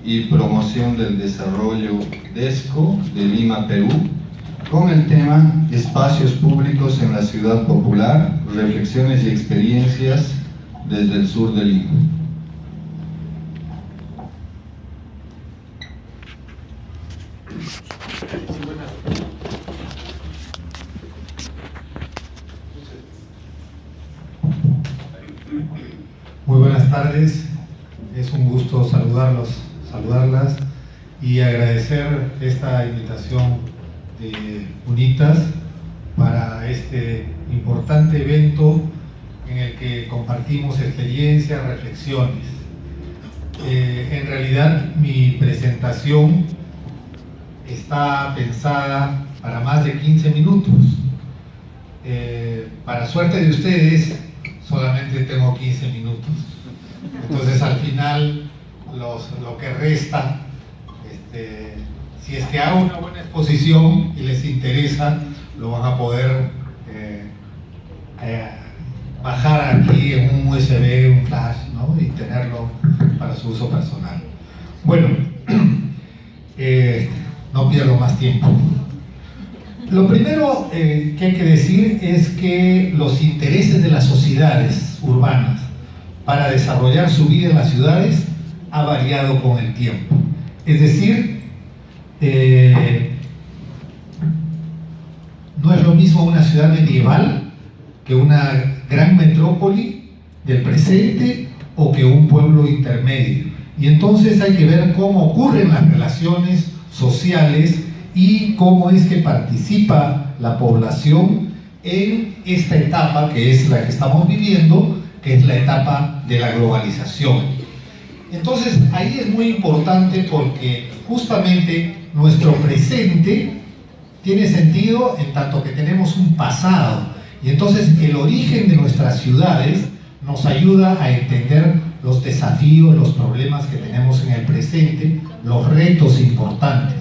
y Promoción del Desarrollo DESCO de Lima, Perú, con el tema Espacios Públicos en la Ciudad Popular, Reflexiones y Experiencias desde el Sur de Lima. Muy buenas tardes, es un gusto saludarlas y agradecer esta invitación de UNITAS para este importante evento en el que compartimos experiencias, reflexiones. En realidad mi presentación está pensada para más de 15 minutos. Para suerte de ustedes, solamente tengo 15 minutos. Entonces al final lo que resta, si es que hago una buena exposición y les interesa, lo van a poder bajar aquí en un USB, un flash, ¿no? Y tenerlo para su uso personal. Bueno, no pierdo más tiempo. Lo primero que hay que decir es que los intereses de las sociedades urbanas para desarrollar su vida en las ciudades ha variado con el tiempo. Es decir, no es lo mismo una ciudad medieval que una gran metrópoli del presente o que un pueblo intermedio. Y entonces hay que ver cómo ocurren las relaciones sociales y cómo es que participa la población en esta etapa que es la que estamos viviendo, que es la etapa de la globalización. Entonces ahí es muy importante porque justamente nuestro presente tiene sentido en tanto que tenemos un pasado, y entonces el origen de nuestras ciudades nos ayuda a entender los desafíos, los problemas que tenemos en el presente, los retos importantes.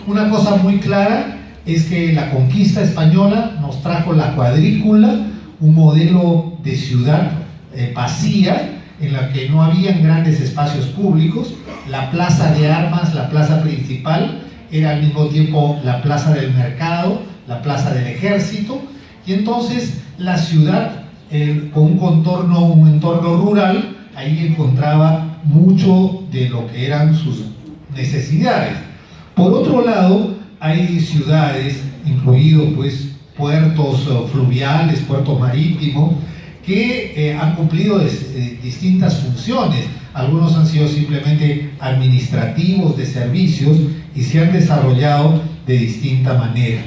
Una cosa muy clara es que la conquista española nos trajo la cuadrícula, un modelo de ciudad vacía, en la que no habían grandes espacios públicos. La plaza de armas, la plaza principal, era al mismo tiempo la plaza del mercado, la plaza del ejército, y entonces la ciudad, con un entorno rural, ahí encontraba mucho de lo que eran sus necesidades. Por otro lado, hay ciudades, incluidos pues puertos fluviales, puertos marítimos, que han cumplido distintas funciones. Algunos han sido simplemente administrativos de servicios y se han desarrollado de distinta manera.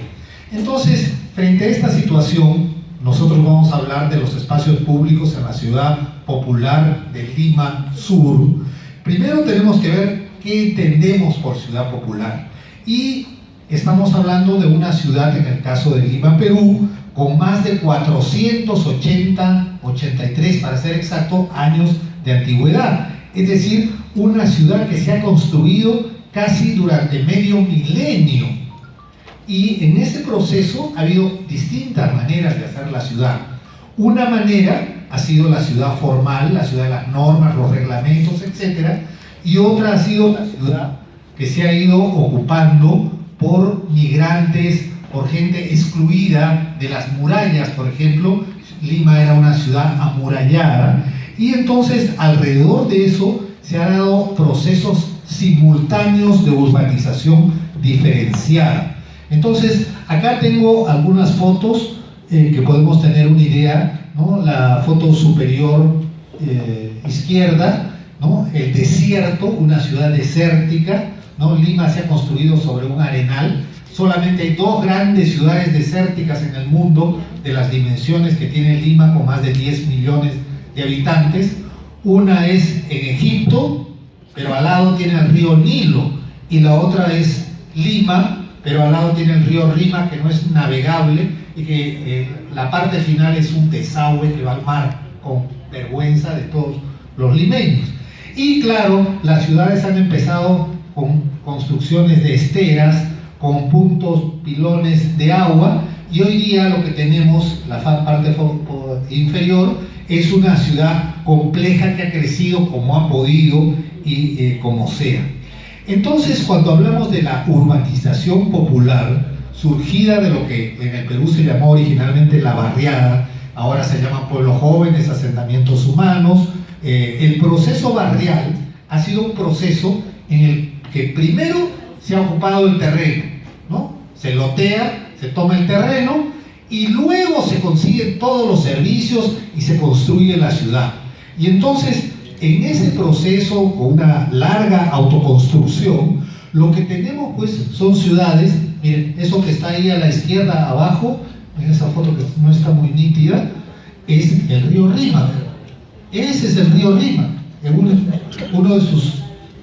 Entonces, frente a esta situación, nosotros vamos a hablar de los espacios públicos en la ciudad popular de Lima Sur. Primero tenemos que ver qué entendemos por ciudad popular. Y estamos hablando de una ciudad, en el caso de Lima, Perú, con más de 483 para ser exacto, años de antigüedad. Es decir, una ciudad que se ha construido casi durante medio milenio. Y en ese proceso ha habido distintas maneras de hacer la ciudad. Una manera ha sido la ciudad formal, la ciudad de las normas, los reglamentos, etc. Y otra ha sido la ciudad que se ha ido ocupando por migrantes, por gente excluida de las murallas. Por ejemplo, Lima era una ciudad amurallada, y entonces alrededor de eso se han dado procesos simultáneos de urbanización diferenciada. Entonces, acá tengo algunas fotos que podemos tener una idea, ¿no? La foto superior izquierda, ¿no? El desierto, una ciudad desértica, ¿no? Lima se ha construido sobre un arenal. Solamente hay dos grandes ciudades desérticas en el mundo de las dimensiones que tiene Lima, con más de 10 millones de habitantes. Una es en Egipto, pero al lado tiene el río Nilo, y la otra es Lima, pero al lado tiene el río Rima, que no es navegable, y que la parte final es un desagüe que va al mar, con vergüenza de todos los limeños. Y claro, las ciudades han empezado con construcciones de esteras, con puntos, pilones de agua, y hoy día lo que tenemos, la parte inferior, es una ciudad compleja que ha crecido como ha podido y como sea. Entonces, cuando hablamos de la urbanización popular, surgida de lo que en el Perú se llamó originalmente la barriada, ahora se llaman pueblos jóvenes, asentamientos humanos, el proceso barrial ha sido un proceso en el que primero se ha ocupado el terreno, ¿no? Se lotea, se toma el terreno y luego se consiguen todos los servicios y se construye la ciudad. Y entonces, en ese proceso, con una larga autoconstrucción, lo que tenemos pues son ciudades. Miren, eso que está ahí a la izquierda abajo, en esa foto que no está muy nítida, es el río Rímac. Ese es el río Rímac, en uno de sus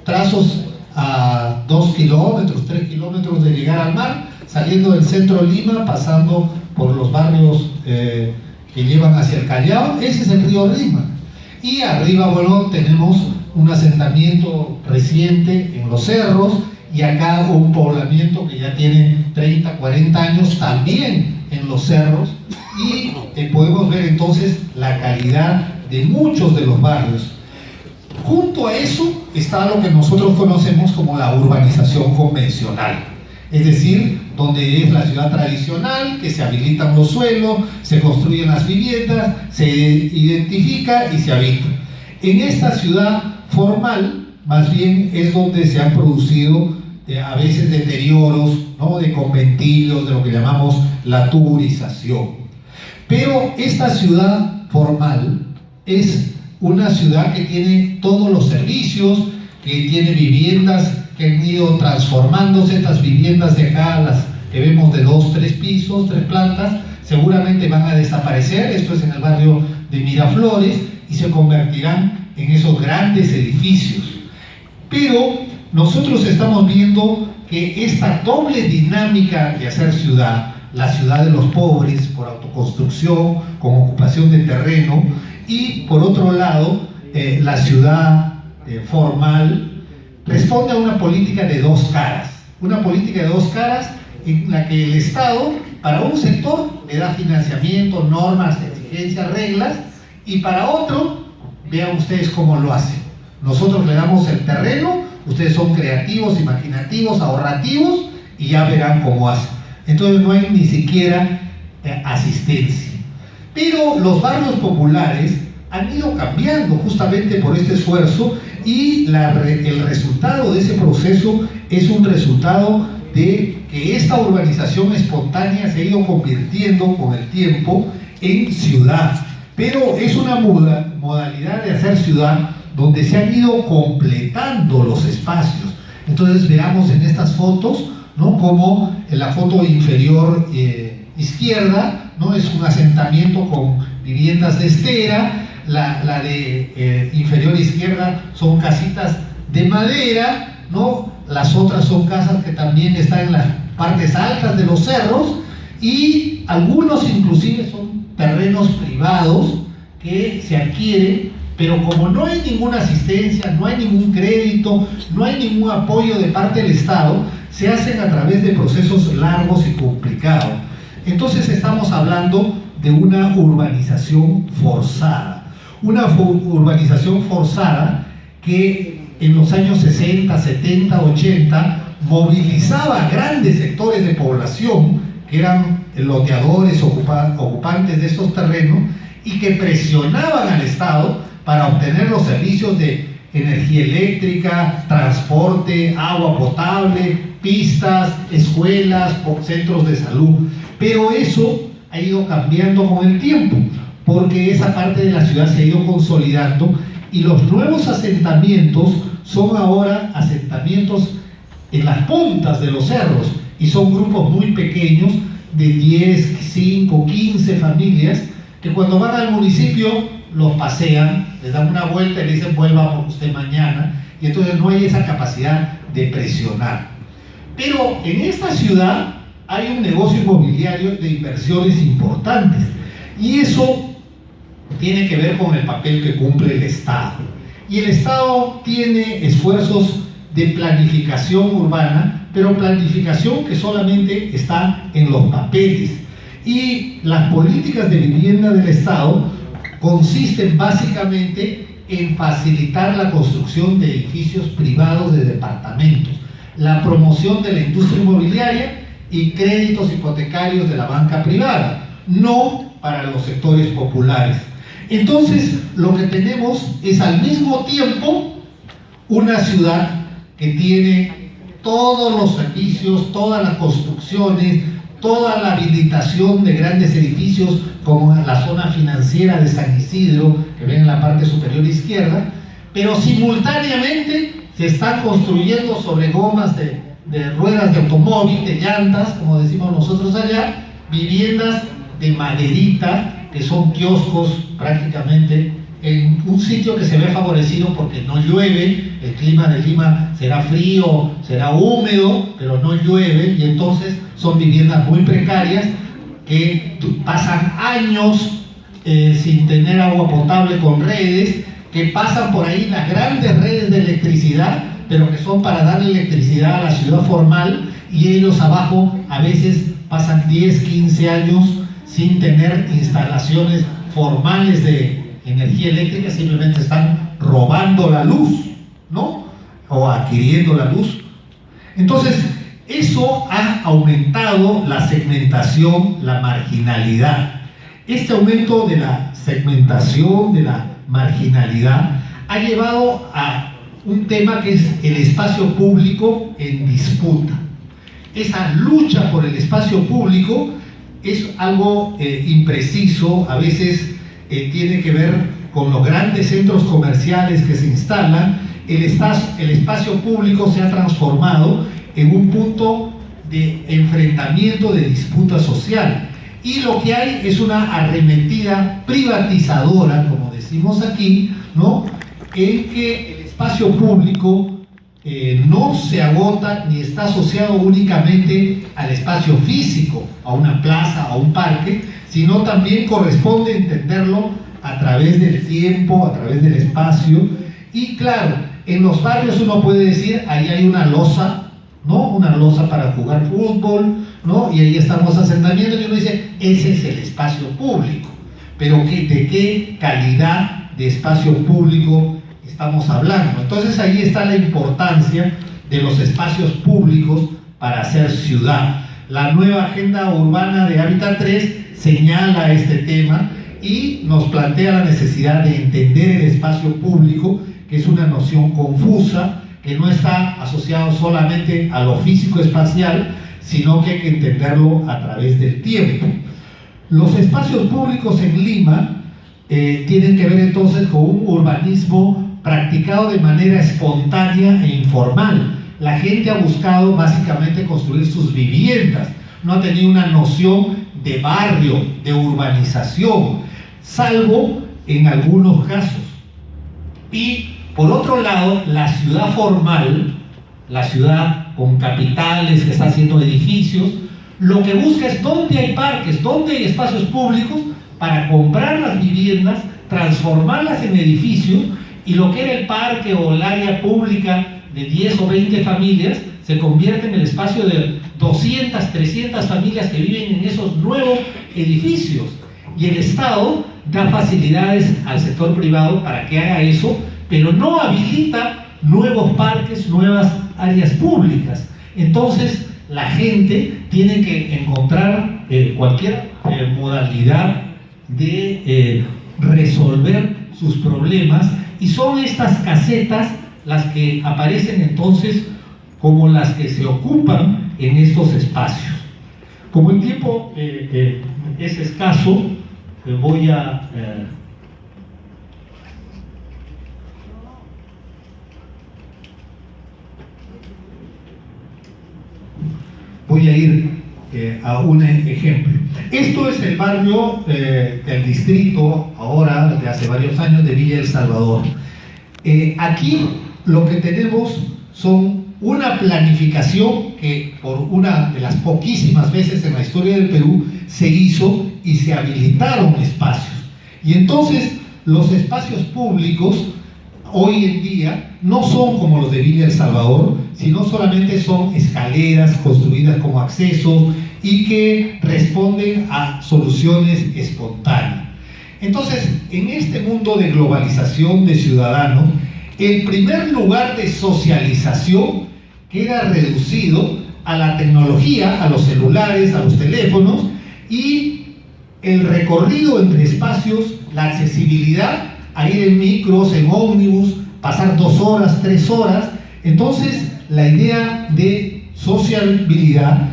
trazos a 2 kilómetros, 3 kilómetros de llegar al mar, saliendo del centro de Lima, pasando por los barrios que llevan hacia el Callao. Ese es el río Rímac. Y arriba, bueno, tenemos un asentamiento reciente en los cerros, y acá un poblamiento que ya tiene 30, 40 años también en los cerros, y podemos ver entonces la calidad de muchos de los barrios. Junto a eso está lo que nosotros conocemos como la urbanización convencional, es decir, donde es la ciudad tradicional, que se habilitan los suelos, se construyen las viviendas, se identifica y se habita. En esta ciudad formal, más bien, es donde se han producido a veces deterioros, ¿no?, de conventillos, de lo que llamamos la tuburización. Pero esta ciudad formal es una ciudad que tiene todos los servicios, que tiene viviendas que han ido transformándose. Estas viviendas de acá, las que vemos de 2, 3 pisos, 3 plantas, seguramente van a desaparecer. Esto es en el barrio de Miraflores, y se convertirán en esos grandes edificios. Pero nosotros estamos viendo que esta doble dinámica de hacer ciudad, la ciudad de los pobres por autoconstrucción, con ocupación de terreno, y por otro lado, la ciudad formal, responde a una política de dos caras. Una política de dos caras en la que el Estado, para un sector, le da financiamiento, normas, exigencias, reglas, y para otro, vean ustedes cómo lo hacen. Nosotros le damos el terreno, ustedes son creativos, imaginativos, ahorrativos, y ya verán cómo hacen. Entonces no hay ni siquiera asistencia. Pero los barrios populares han ido cambiando justamente por este esfuerzo, y el resultado de ese proceso es un resultado de que esta urbanización espontánea se ha ido convirtiendo con el tiempo en ciudad. Pero es una modalidad de hacer ciudad donde se han ido completando los espacios. Entonces veamos en estas fotos, ¿no?, como en la foto inferior izquierda, ¿no?, es un asentamiento con viviendas de estera. La de inferior izquierda son casitas de madera, ¿no? Las otras son casas que también están en las partes altas de los cerros, y algunos inclusive son terrenos privados que se adquieren, pero como no hay ninguna asistencia, no hay ningún crédito, no hay ningún apoyo de parte del Estado, se hacen a través de procesos largos y complicados. Entonces estamos hablando de una urbanización forzada. Una urbanización forzada que en los años 60, 70, 80 movilizaba grandes sectores de población que eran loteadores, ocupantes de estos terrenos, y que presionaban al Estado para obtener los servicios de energía eléctrica, transporte, agua potable, pistas, escuelas, centros de salud. Pero eso ha ido cambiando con el tiempo, porque esa parte de la ciudad se ha ido consolidando, y los nuevos asentamientos son ahora asentamientos en las puntas de los cerros, y son grupos muy pequeños de 10, 5, 15 familias, que cuando van al municipio los pasean, les dan una vuelta y le dicen vuelva por usted mañana, y entonces no hay esa capacidad de presionar. Pero en esta ciudad hay un negocio inmobiliario de inversiones importantes, y eso tiene que ver con el papel que cumple el Estado. Y el Estado tiene esfuerzos de planificación urbana, pero planificación que solamente está en los papeles. Y las políticas de vivienda del Estado consisten básicamente en facilitar la construcción de edificios privados de departamentos, la promoción de la industria inmobiliaria y créditos hipotecarios de la banca privada, no para los sectores populares. Entonces, lo que tenemos es al mismo tiempo una ciudad que tiene todos los servicios, todas las construcciones, toda la habilitación de grandes edificios como la zona financiera de San Isidro, que ven en la parte superior izquierda, pero simultáneamente se están construyendo sobre gomas de ruedas de automóvil, de llantas, como decimos nosotros allá, viviendas de maderita, que son kioscos prácticamente, en un sitio que se ve favorecido porque no llueve, el clima de Lima será frío, será húmedo, pero no llueve, y entonces son viviendas muy precarias que pasan años sin tener agua potable con redes, que pasan por ahí las grandes redes de electricidad, pero que son para darle electricidad a la ciudad formal, y ellos abajo a veces pasan 10, 15 años sin tener instalaciones formales de energía eléctrica, simplemente están robando la luz, ¿no? O adquiriendo la luz. Entonces, eso ha aumentado la segmentación, la marginalidad. Este aumento de la segmentación, de la marginalidad, ha llevado a un tema que es el espacio público en disputa. Esa lucha por el espacio público es algo impreciso, a veces tiene que ver con los grandes centros comerciales que se instalan. El espacio público se ha transformado en un punto de enfrentamiento, de disputa social, y lo que hay es una arremetida privatizadora, como decimos aquí, ¿no?, en que el espacio público no se agota ni está asociado únicamente al espacio físico, a una plaza, a un parque, sino también corresponde entenderlo a través del tiempo, a través del espacio. Y claro, en los barrios uno puede decir, ahí hay una losa, ¿no?, una losa para jugar fútbol, ¿no?, y ahí estamos asentamientos, y uno dice, ese es el espacio público. Pero ¿de qué calidad de espacio público estamos hablando? Entonces ahí está la importancia de los espacios públicos para hacer ciudad. La nueva agenda urbana de Hábitat 3 señala este tema y nos plantea la necesidad de entender el espacio público, que es una noción confusa, que no está asociado solamente a lo físico-espacial, sino que hay que entenderlo a través del tiempo. Los espacios públicos en Lima tienen que ver entonces con un urbanismo practicado de manera espontánea e informal. La gente ha buscado básicamente construir sus viviendas, no ha tenido una noción de barrio, de urbanización, salvo en algunos casos. Y por otro lado, la ciudad formal, la ciudad con capitales que está haciendo edificios, lo que busca es dónde hay parques, dónde hay espacios públicos para comprar las viviendas, transformarlas en edificios, y lo que era el parque o el área pública de 10 o 20 familias se convierte en el espacio de 200, 300 familias que viven en esos nuevos edificios. Y el Estado da facilidades al sector privado para que haga eso, pero no habilita nuevos parques, nuevas áreas públicas. Entonces, la gente tiene que encontrar cualquier modalidad de resolver sus problemas, y son estas casetas las que aparecen entonces como las que se ocupan en estos espacios. Como el tiempo es escaso, voy a ir a un ejemplo. Esto es el barrio del distrito, ahora, de hace varios años, de Villa El Salvador. Aquí lo que tenemos son una planificación que por una de las poquísimas veces en la historia del Perú se hizo y se habilitaron espacios. Y entonces los espacios públicos hoy en día no son como los de Villa El Salvador, sino solamente son escaleras construidas como accesos y que responden a soluciones espontáneas. Entonces, en este mundo de globalización de ciudadanos, el primer lugar de socialización queda reducido a la tecnología, a los celulares, a los teléfonos, y el recorrido entre espacios, la accesibilidad a ir en micros, en ómnibus, pasar 2 horas, 3 horas. Entonces, la idea de sociabilidad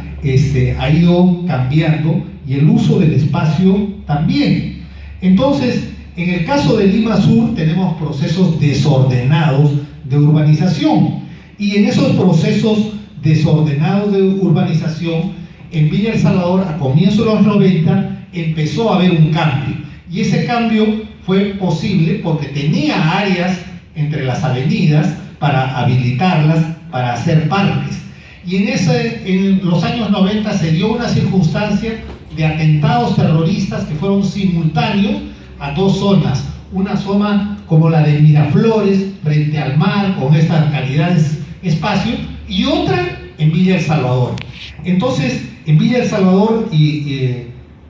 ha ido cambiando y el uso del espacio también. Entonces, en el caso de Lima Sur tenemos procesos desordenados de urbanización, y en esos procesos desordenados de urbanización, en Villa El Salvador, a comienzos de los 90, empezó a haber un cambio, y ese cambio fue posible porque tenía áreas entre las avenidas para habilitarlas, para hacer parques. Y en los años 90 se dio una circunstancia de atentados terroristas que fueron simultáneos a 2 zonas. Una zona como la de Miraflores, frente al mar, con esta calidad de espacio, y otra en Villa El Salvador. Entonces, en Villa El Salvador y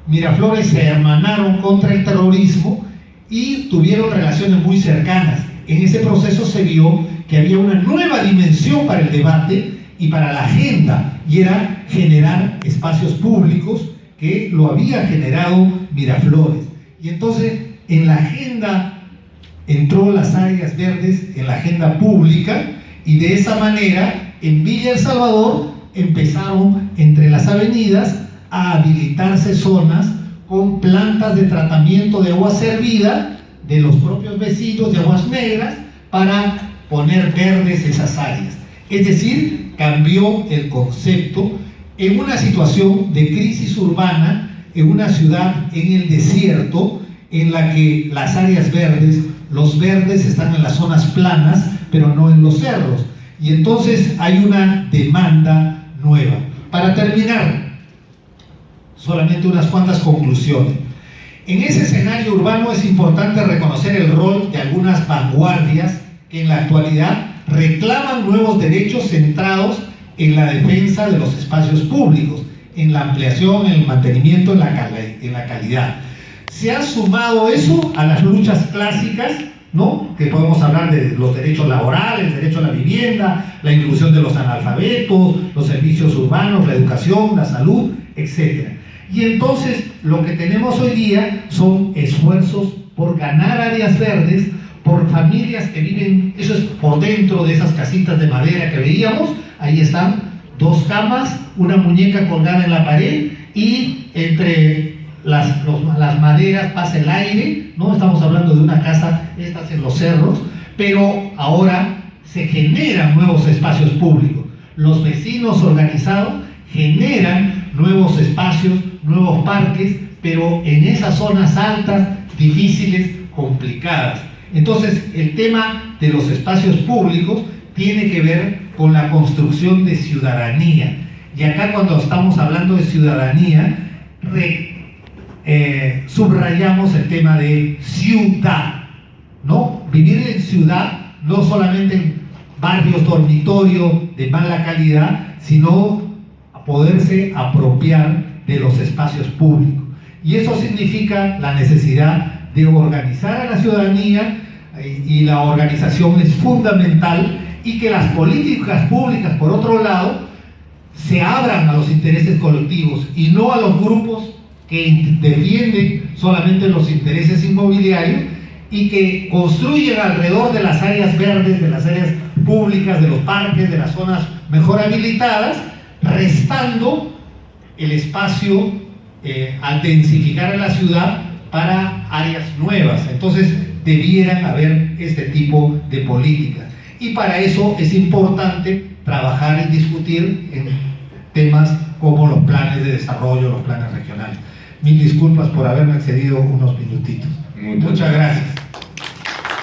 Miraflores se hermanaron contra el terrorismo y tuvieron relaciones muy cercanas. En ese proceso se vio que había una nueva dimensión para el debate y para la agenda, y era generar espacios públicos, que lo había generado Miraflores. Y entonces en la agenda entró las áreas verdes, en la agenda pública, y de esa manera en Villa El Salvador empezaron entre las avenidas a habilitarse zonas con plantas de tratamiento de agua servida de los propios vecinos, de aguas negras, para poner verdes esas áreas. Es decir, cambió el concepto en una situación de crisis urbana, en una ciudad en el desierto, en la que las áreas verdes, los verdes están en las zonas planas, pero no en los cerros. Y entonces hay una demanda nueva. Para terminar, solamente unas cuantas conclusiones. En ese escenario urbano es importante reconocer el rol de algunas vanguardias que en la actualidad reclaman nuevos derechos centrados en la defensa de los espacios públicos, en la ampliación, en el mantenimiento, en la calidad. Se ha sumado eso a las luchas clásicas, ¿no? Que podemos hablar de los derechos laborales, el derecho a la vivienda, la inclusión de los analfabetos, los servicios urbanos, la educación, la salud, etc. Y entonces lo que tenemos hoy día son esfuerzos por ganar áreas verdes, por familias que viven, eso es por dentro de esas casitas de madera que veíamos. Ahí están 2 camas, una muñeca colgada en la pared, y entre las maderas pasa el aire, ¿no? Estamos hablando de una casa, estas en los cerros, pero ahora se generan nuevos espacios públicos. Los vecinos organizados generan nuevos espacios, nuevos parques, pero en esas zonas altas, difíciles, complicadas. Entonces, el tema de los espacios públicos tiene que ver con la construcción de ciudadanía. Y acá, cuando estamos hablando de ciudadanía, subrayamos el tema de ciudad, ¿no? Vivir en ciudad, no solamente en barrios dormitorios de mala calidad, sino poderse apropiar de los espacios públicos. Y eso significa la necesidad de organizar a la ciudadanía, y la organización es fundamental, y que las políticas públicas, por otro lado, se abran a los intereses colectivos y no a los grupos que defienden solamente los intereses inmobiliarios, y que construyen alrededor de las áreas verdes, de las áreas públicas, de los parques, de las zonas mejor habilitadas, restando el espacio al densificar en la ciudad para áreas nuevas. Entonces debieran haber este tipo de políticas, y para eso es importante trabajar y discutir en temas como los planes de desarrollo, los planes regionales. Mil disculpas por haberme excedido unos minutitos. Muchas gracias.